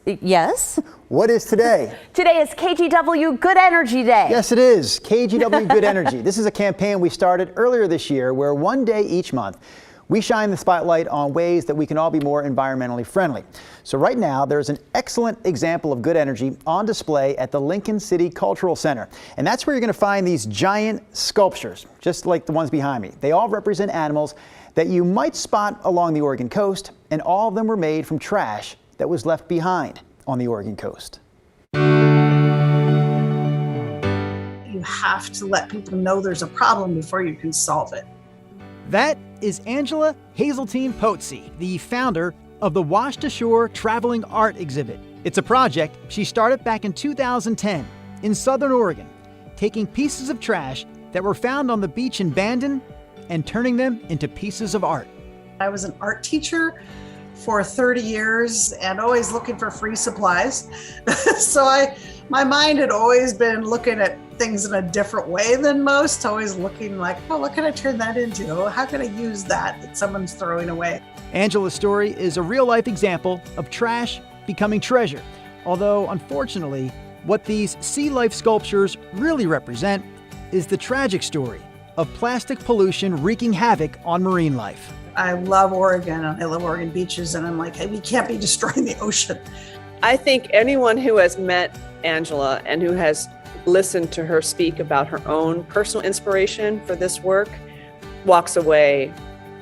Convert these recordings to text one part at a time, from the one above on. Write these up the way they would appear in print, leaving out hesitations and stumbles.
Yes. What is today? Today is KGW Good Energy Day. Yes, it is. KGW Good Energy. This is a campaign we started earlier this year where one day each month we shine the spotlight on ways that we can all be more environmentally friendly. So right now there's an excellent example of good energy on display at the Lincoln City Cultural Center. And that's where you're going to find these giant sculptures, just like the ones behind me. They all represent animals that you might spot along the Oregon coast, and all of them were made from trash that was left behind on the Oregon coast. You have to let people know there's a problem before you can solve it. That is Angela Hazeltine Potsi, the founder of the Washed Ashore Traveling Art Exhibit. It's a project she started back in 2010 in Southern Oregon, taking pieces of trash that were found on the beach in Bandon and turning them into pieces of art. I was an art teacher for 30 years and always looking for free supplies. So my mind had always been looking at things in a different way than most, always looking like, oh, what can I turn that into? How can I use that someone's throwing away? Angela's story is a real-life example of trash becoming treasure. Although, unfortunately, what these sea life sculptures really represent is the tragic story of plastic pollution wreaking havoc on marine life. I love Oregon and I love Oregon beaches, and I'm like, hey, we can't be destroying the ocean. I think anyone who has met Angela and who has listened to her speak about her own personal inspiration for this work walks away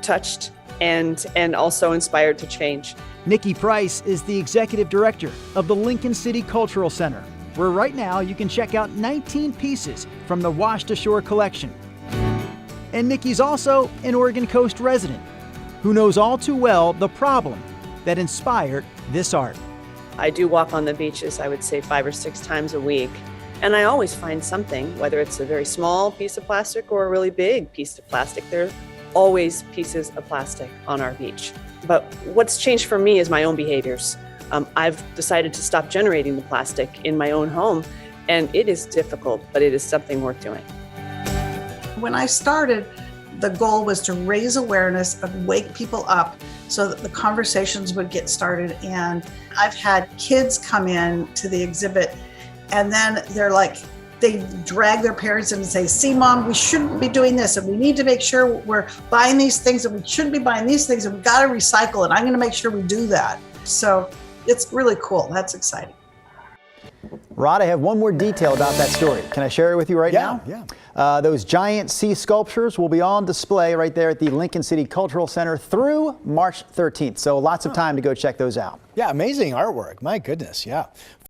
touched and also inspired to change. Nikki Price is the executive director of the Lincoln City Cultural Center, where right now you can check out 19 pieces from the Washed Ashore collection. And Nikki's also an Oregon Coast resident who knows all too well the problem that inspired this art. I do walk on the beaches, I would say 5 or 6 times a week. And I always find something, whether it's a very small piece of plastic or a really big piece of plastic. There are always pieces of plastic on our beach. But what's changed for me is my own behaviors. I've decided to stop generating the plastic in my own home, and it is difficult, but it is something worth doing. When I started, the goal was to raise awareness and wake people up so that the conversations would get started. And I've had kids come in to the exhibit and then they're like, they drag their parents in and say, see, Mom, we shouldn't be doing this. And we need to make sure we're buying these things and we shouldn't be buying these things and we've got to recycle it. I'm going to make sure we do that. So it's really cool. That's exciting. Rod, I have one more detail about that story. Can I share it with you right now? Yeah. Those giant sea sculptures will be on display right there at the Lincoln City Cultural Center through March 13th. So lots of time to go check those out. Yeah, amazing artwork. My goodness, yeah.